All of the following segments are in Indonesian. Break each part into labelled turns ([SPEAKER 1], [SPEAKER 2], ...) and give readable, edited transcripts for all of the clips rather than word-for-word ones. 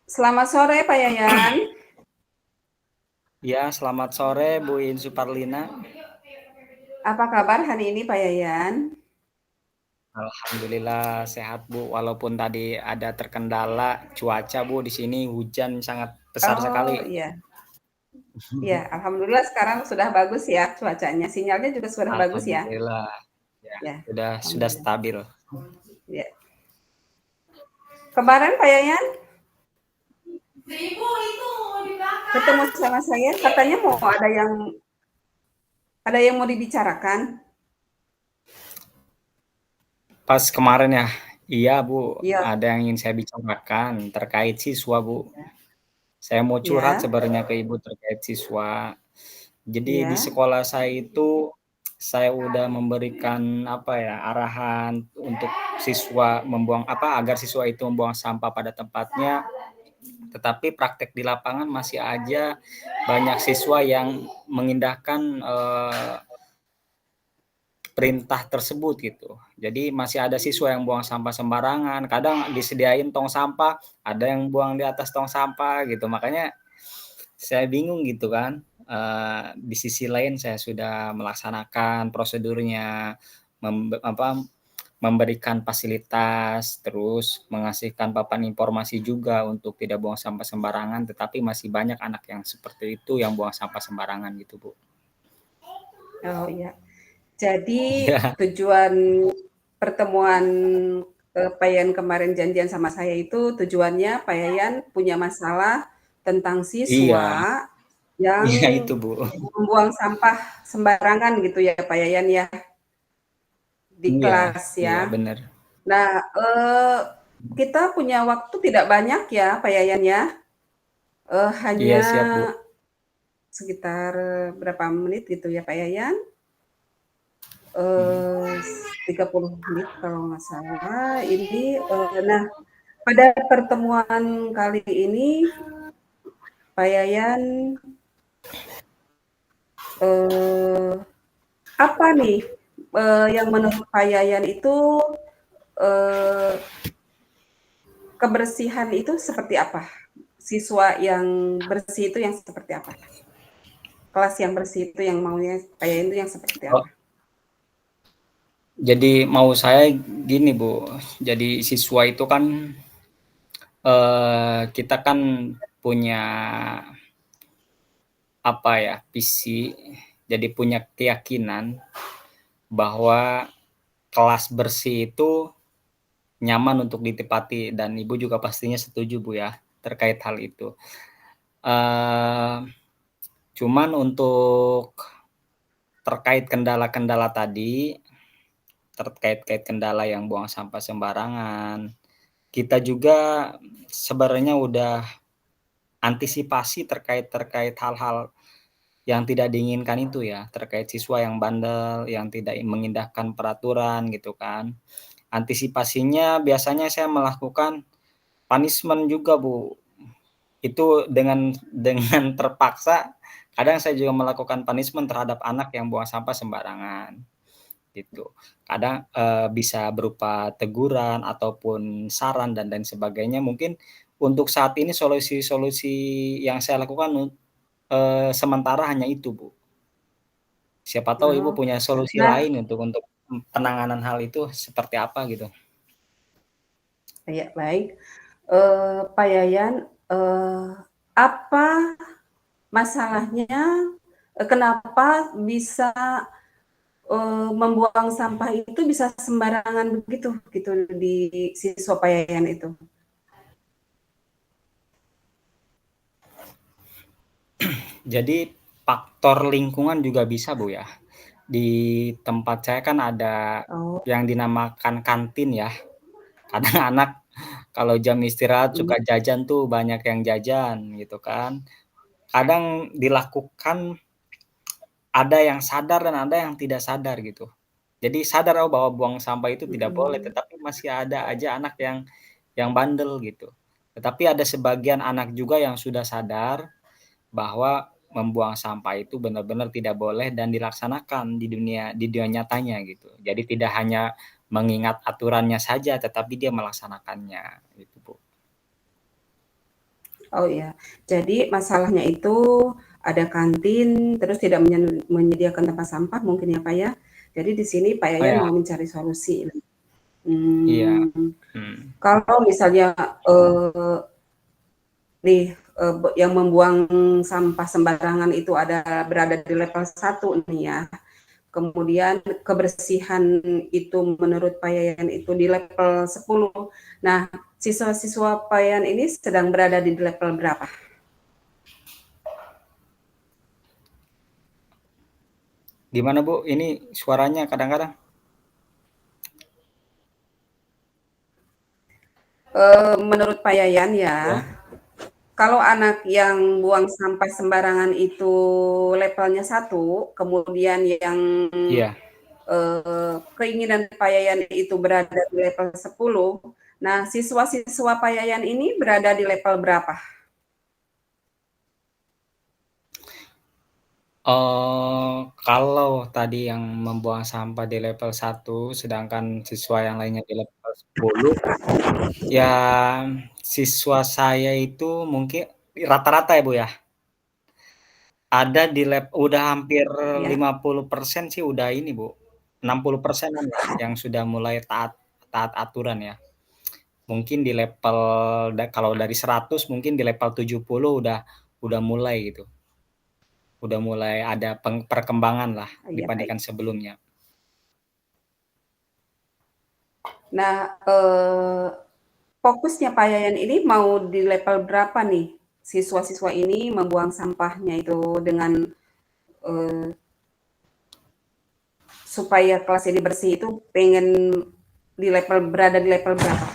[SPEAKER 1] Selamat sore Pak Yayan.
[SPEAKER 2] Ya, selamat sore Bu Insu Parlina.
[SPEAKER 1] Apa kabar hari ini Pak Yayan?
[SPEAKER 2] Alhamdulillah sehat Bu, walaupun tadi ada terkendala cuaca Bu, di sini hujan sangat besar sekali.
[SPEAKER 1] Oh iya, iya. Alhamdulillah sekarang sudah bagus ya cuacanya. Sinyalnya juga sudah bagus ya.
[SPEAKER 2] Alhamdulillah, ya
[SPEAKER 1] Ya,
[SPEAKER 2] sudah
[SPEAKER 1] alhamdulillah.
[SPEAKER 2] stabil.
[SPEAKER 1] Ya. Kemarin Pak Yayan ketemu sama saya, katanya ada yang mau dibicarakan.
[SPEAKER 2] Pas kemarin ya, iya Bu,
[SPEAKER 1] Iya,
[SPEAKER 2] ada yang ingin saya bicarakan terkait siswa Bu. Saya mau curhat
[SPEAKER 1] ya,
[SPEAKER 2] sebenarnya ke Ibu terkait siswa. Jadi di
[SPEAKER 1] ya.
[SPEAKER 2] sekolah saya itu saya udah memberikan apa ya arahan untuk siswa membuang apa agar siswa itu membuang sampah pada tempatnya, tetapi praktek di lapangan masih aja banyak siswa yang mengindahkan perintah tersebut gitu. Jadi masih ada siswa yang buang sampah sembarangan, kadang disediain tong sampah, ada yang buang di atas tong sampah gitu. Makanya saya bingung gitu kan. Di sisi lain saya sudah melaksanakan prosedurnya, memberikan fasilitas, terus mengasihkan papan informasi juga untuk tidak buang sampah sembarangan, tetapi masih banyak anak yang seperti itu yang buang sampah sembarangan gitu Bu.
[SPEAKER 1] Oh iya. Jadi
[SPEAKER 2] Iya,
[SPEAKER 1] tujuan pertemuan Pak Yayan kemarin janjian sama saya itu tujuannya Pak Yayan punya masalah tentang
[SPEAKER 2] iya,
[SPEAKER 1] siswa yang
[SPEAKER 2] iya itu Bu.
[SPEAKER 1] membuang sampah sembarangan gitu ya Pak Yayan ya di
[SPEAKER 2] Iya,
[SPEAKER 1] kelas
[SPEAKER 2] iya
[SPEAKER 1] ya.
[SPEAKER 2] benar.
[SPEAKER 1] Nah, kita punya waktu tidak banyak ya Pak Yayan ya.
[SPEAKER 2] Iya
[SPEAKER 1] Hanya
[SPEAKER 2] siap Bu.
[SPEAKER 1] sekitar berapa menit gitu ya Pak Yayan.
[SPEAKER 2] Hmm.
[SPEAKER 1] Eh, 30 menit kalau nggak salah. Ini, nah pada pertemuan kali ini Pak Yayan eh, apa nih yang menurut Pak Yayan itu eh, kebersihan itu seperti apa? Siswa yang bersih itu yang seperti apa? Kelas yang bersih itu yang maunya Pak Yayan itu yang seperti
[SPEAKER 2] Oh,
[SPEAKER 1] apa?
[SPEAKER 2] jadi mau saya gini Bu, jadi siswa itu kan kita kan punya apa ya visi, jadi punya keyakinan bahwa kelas bersih itu nyaman untuk ditempati dan Ibu juga pastinya setuju Bu ya terkait hal itu. Uh, Cuman untuk terkait kendala-kendala tadi, terkait kendala yang buang sampah sembarangan, kita juga sebenarnya udah antisipasi terkait terkait hal-hal yang tidak diinginkan itu ya, terkait siswa yang bandel, yang tidak mengindahkan peraturan gitu kan. Antisipasinya biasanya saya melakukan punishment juga Bu. Itu dengan terpaksa kadang saya juga melakukan punishment terhadap anak yang buang sampah sembarangan gitu. Kadang bisa berupa teguran ataupun saran dan lain sebagainya. Mungkin untuk saat ini solusi-solusi yang saya lakukan sementara hanya itu Bu. Siapa tahu Ibu
[SPEAKER 1] Oh.
[SPEAKER 2] punya solusi
[SPEAKER 1] Nah,
[SPEAKER 2] lain untuk penanganan hal itu seperti apa gitu.
[SPEAKER 1] ya baik. Pak Yayan, apa masalahnya? Kenapa bisa membuang sampah itu bisa sembarangan begitu gitu di siswa Pak Yayan itu?
[SPEAKER 2] Jadi faktor lingkungan juga bisa Bu ya. Di tempat saya kan ada
[SPEAKER 1] Oh,
[SPEAKER 2] yang dinamakan kantin ya. Kadang anak kalau jam istirahat
[SPEAKER 1] iya.
[SPEAKER 2] suka jajan tuh banyak yang jajan gitu kan. Kadang dilakukan ada yang sadar dan ada yang tidak sadar gitu. Jadi sadar oh bahwa buang sampah itu tidak boleh,
[SPEAKER 1] Mhm.
[SPEAKER 2] tetapi masih ada aja anak yang bandel gitu. Tetapi ada sebagian anak juga yang sudah sadar bahwa membuang sampah itu benar-benar tidak boleh dan dilaksanakan di dunia nyatanya gitu. Jadi tidak hanya mengingat aturannya saja, tetapi dia melaksanakannya gitu Bu.
[SPEAKER 1] Oh iya, jadi masalahnya itu ada kantin, terus tidak menyediakan tempat sampah mungkin ya Pak ya. Jadi di sini Pak
[SPEAKER 2] Oh
[SPEAKER 1] Yayan
[SPEAKER 2] ya,
[SPEAKER 1] mau mencari solusi.
[SPEAKER 2] iya.
[SPEAKER 1] Hmm,
[SPEAKER 2] Hmm.
[SPEAKER 1] kalau misalnya nih yang membuang sampah sembarangan itu berada di level 1 nih ya. Kemudian kebersihan itu menurut Pak Yayan itu di level 10. Nah, siswa-siswa Pak Yayan ini sedang berada di level berapa?
[SPEAKER 2] Gimana Bu? Ini suaranya kadang-kadang.
[SPEAKER 1] Menurut Pak Yayan ya,
[SPEAKER 2] Ya,
[SPEAKER 1] kalau anak yang buang sampah sembarangan itu levelnya 1, kemudian yang
[SPEAKER 2] iya.
[SPEAKER 1] keinginan Pak Yayan itu berada di level 10, nah siswa-siswa Pak Yayan ini berada di level berapa?
[SPEAKER 2] Kalau tadi yang membuang sampah di level 1, sedangkan siswa yang lainnya di level 10, ya siswa saya itu mungkin rata-rata ya Bu ya, ada di udah hampir
[SPEAKER 1] Ya,
[SPEAKER 2] 50% sih udah ini Bu, 60%-an lah yang sudah mulai taat taat aturan ya. Mungkin di level kalau dari 100 mungkin di level 70 udah mulai gitu. Udah mulai ada perkembangan lah
[SPEAKER 1] iya Pak.
[SPEAKER 2] dibandingkan sebelumnya.
[SPEAKER 1] Nah, fokusnya Pak Yayan ini mau di level berapa nih? Siswa-siswa ini membuang sampahnya itu dengan eh, supaya kelas ini bersih itu pengen berada di level berapa?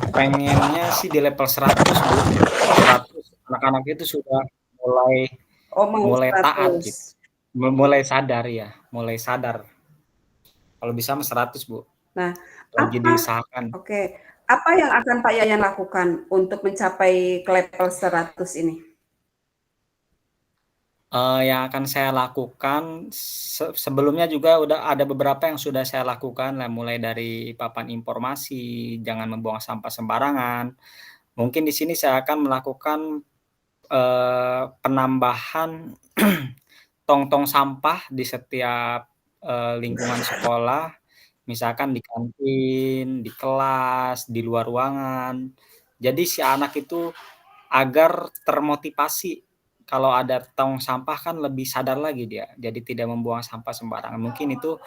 [SPEAKER 2] Pengennya sih di level 100 Bu, 100 anak-anak itu sudah mulai
[SPEAKER 1] Oh, mau
[SPEAKER 2] mulai taat
[SPEAKER 1] 100.
[SPEAKER 2] gitu, mulai sadar ya, mulai sadar. Kalau bisa mah 100 Bu,
[SPEAKER 1] Nah,
[SPEAKER 2] lagi
[SPEAKER 1] apa
[SPEAKER 2] diusahakan.
[SPEAKER 1] oke, apa yang akan Pak Yayan lakukan untuk mencapai ke level 100 ini?
[SPEAKER 2] Yang akan saya lakukan, sebelumnya juga udah ada beberapa yang sudah saya lakukan lah, mulai dari papan informasi, jangan membuang sampah sembarangan. Mungkin di sini saya akan melakukan, penambahan tong-tong sampah di setiap, lingkungan sekolah, misalkan di kantin, di kelas, di luar ruangan. Jadi si anak itu agar termotivasi, kalau ada tong sampah kan lebih sadar lagi dia, jadi tidak membuang sampah sembarangan. Mungkin itu,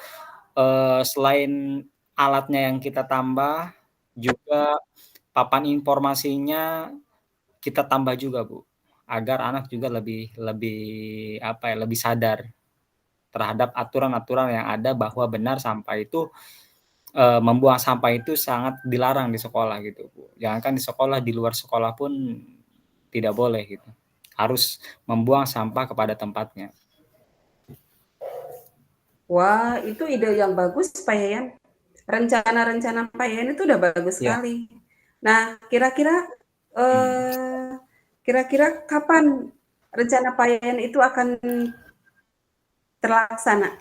[SPEAKER 2] selain alatnya yang kita tambah, juga papan informasinya kita tambah juga, Bu, agar anak juga lebih lebih apa ya, lebih sadar terhadap aturan-aturan yang ada bahwa benar sampah itu, membuang sampah itu sangat dilarang di sekolah gitu, Bu. Jangankan di sekolah, di luar sekolah pun tidak boleh gitu. Harus membuang sampah kepada tempatnya.
[SPEAKER 1] Wah, itu ide yang bagus, Pak Yayan. Rencana-rencana Pak Yayan itu udah bagus
[SPEAKER 2] Iya,
[SPEAKER 1] sekali. Nah,
[SPEAKER 2] mmm.
[SPEAKER 1] eh, kira-kira kapan rencana Pak Yayan itu akan terlaksana?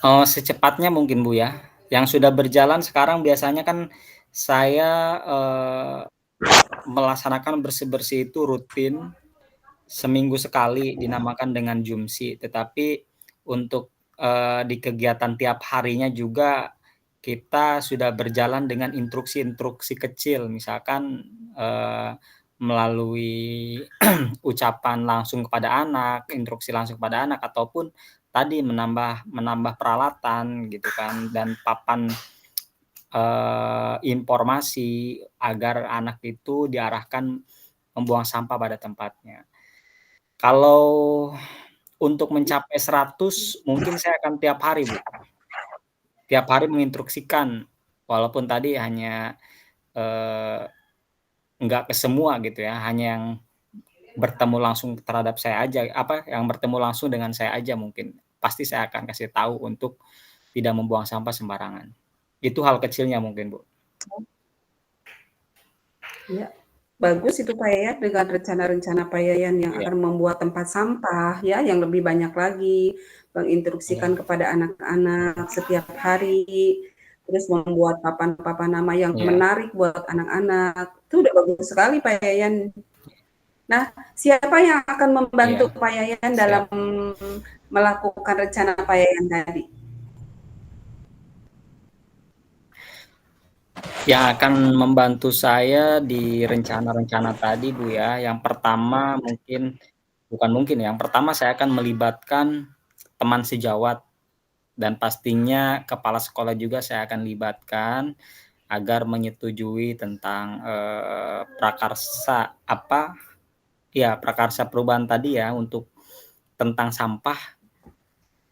[SPEAKER 2] Secepatnya mungkin, Bu, ya. Yang sudah berjalan sekarang biasanya kan saya, melaksanakan bersih-bersih itu rutin seminggu sekali dinamakan dengan Jumsi, tetapi untuk, di kegiatan tiap harinya juga kita sudah berjalan dengan instruksi-instruksi kecil, misalkan, melalui ucapan langsung kepada anak, instruksi langsung kepada anak, ataupun tadi menambah menambah peralatan gitu kan, dan papan, informasi agar anak itu diarahkan membuang sampah pada tempatnya. Kalau untuk mencapai 100 mungkin saya akan tiap hari, Bu. Tiap hari menginstruksikan, walaupun tadi hanya, eee, enggak ke semua gitu ya, hanya yang bertemu langsung terhadap saya aja, apa, yang bertemu langsung dengan saya aja mungkin. Pasti saya akan kasih tahu untuk tidak membuang sampah sembarangan. Itu hal kecilnya mungkin, Bu.
[SPEAKER 1] Ya, bagus itu Pak Yayan dengan rencana-rencana Pak Yayan yang
[SPEAKER 2] Iya,
[SPEAKER 1] akan membuat tempat sampah ya yang lebih banyak lagi, menginstruksikan
[SPEAKER 2] iya,
[SPEAKER 1] kepada anak-anak setiap hari terus membuat papan-papan nama yang
[SPEAKER 2] Iya.
[SPEAKER 1] menarik buat anak-anak. Itu udah bagus sekali Pak Yayan. Nah, siapa yang akan membantu
[SPEAKER 2] Iya,
[SPEAKER 1] Pak Yayan dalam
[SPEAKER 2] siap.
[SPEAKER 1] melakukan rencana Pak Yayan tadi?
[SPEAKER 2] Yang akan membantu saya di rencana-rencana tadi, Bu, ya, yang pertama yang pertama saya akan melibatkan teman sejawat dan pastinya kepala sekolah juga saya akan libatkan agar menyetujui tentang, prakarsa perubahan tadi ya untuk tentang sampah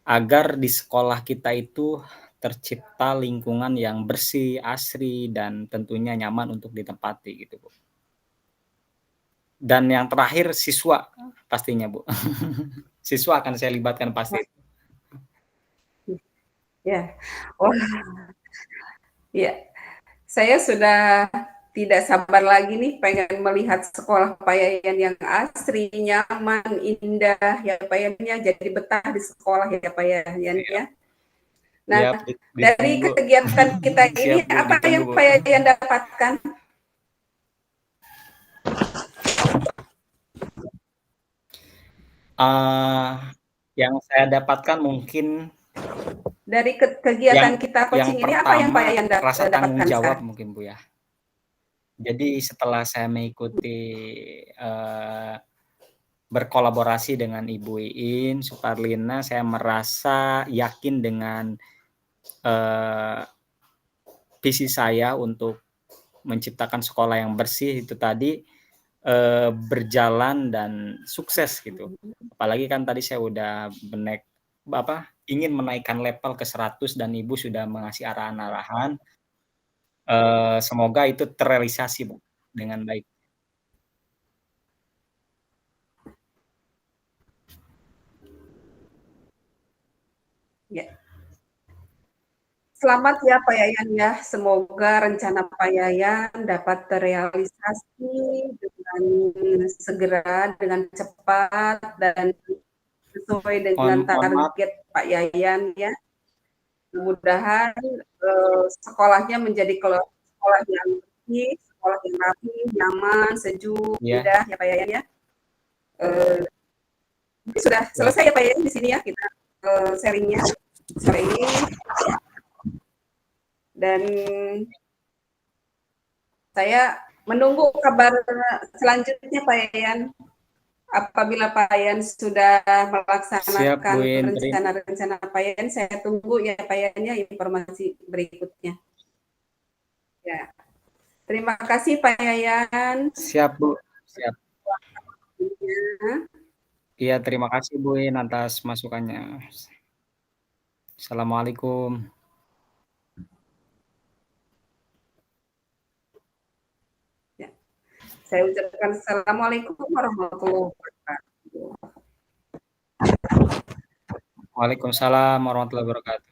[SPEAKER 2] agar di sekolah kita itu tercipta lingkungan yang bersih, asri, dan tentunya nyaman untuk ditempati gitu, Bu. Dan yang terakhir siswa pastinya, Bu. Siswa akan saya libatkan pasti.
[SPEAKER 1] Ya, wah, ya. Saya sudah tidak sabar lagi nih pengen melihat sekolah Pak Yayan yang asri, nyaman, indah ya Pak Yayan ya. Jadi betah di sekolah ya Pak Yayan
[SPEAKER 2] Siap,
[SPEAKER 1] ya. Nah,
[SPEAKER 2] siap,
[SPEAKER 1] dari
[SPEAKER 2] ditunggu.
[SPEAKER 1] kegiatan kita
[SPEAKER 2] Siap,
[SPEAKER 1] ini
[SPEAKER 2] Bu,
[SPEAKER 1] apa
[SPEAKER 2] ditunggu,
[SPEAKER 1] yang
[SPEAKER 2] Bu.
[SPEAKER 1] Pak Yayan dapatkan?
[SPEAKER 2] Yang saya dapatkan mungkin
[SPEAKER 1] Dari kegiatan kita
[SPEAKER 2] yang
[SPEAKER 1] coaching ini apa yang Pak
[SPEAKER 2] pertama
[SPEAKER 1] Yayan
[SPEAKER 2] rasa tanggung
[SPEAKER 1] dapatkan
[SPEAKER 2] jawab
[SPEAKER 1] sekarang?
[SPEAKER 2] mungkin, Bu, ya. Jadi setelah saya mengikuti, berkolaborasi dengan Ibu Iin Suparlina, saya merasa yakin dengan, eee, visi saya untuk menciptakan sekolah yang bersih itu tadi, berjalan dan sukses gitu. Apalagi kan tadi saya udah ingin menaikkan level ke 100 dan Ibu sudah mengasih arahan-arahan, semoga itu terrealisasi, Bu, dengan baik.
[SPEAKER 1] Ya. Selamat ya Pak Yayan ya, semoga rencana Pak Yayan dapat terrealisasi dengan segera, dengan cepat, dan sesuai dengan
[SPEAKER 2] Mohon maaf,
[SPEAKER 1] target Pak Yayan ya. Mudah-mudahan sekolahnya menjadi sekolah yang bersih, sekolah yang rapi, nyaman, sejuk,
[SPEAKER 2] ya,
[SPEAKER 1] indah ya Pak Yayan ya. Eh, Mungkin sudah
[SPEAKER 2] siap.
[SPEAKER 1] selesai ya Pak Yayan di sini ya kita sharingnya sore ini, dan saya menunggu kabar selanjutnya Pak Yayan. Apabila Pak Yayan sudah
[SPEAKER 2] Siap, Bu
[SPEAKER 1] melaksanakan
[SPEAKER 2] Iin.
[SPEAKER 1] rencana-rencana Pak Yayan, saya tunggu ya Pak Yayan ya informasi berikutnya. Ya. Terima kasih Pak Yayan.
[SPEAKER 2] Siap, Bu. Siap.
[SPEAKER 1] Ya.
[SPEAKER 2] Iya, terima kasih Bu Iin atas masukannya. Assalamualaikum.
[SPEAKER 1] Ya. Saya ucapkan Assalamualaikum warahmatullahi wabarakatuh.
[SPEAKER 2] Waalaikumsalam warahmatullahi wabarakatuh.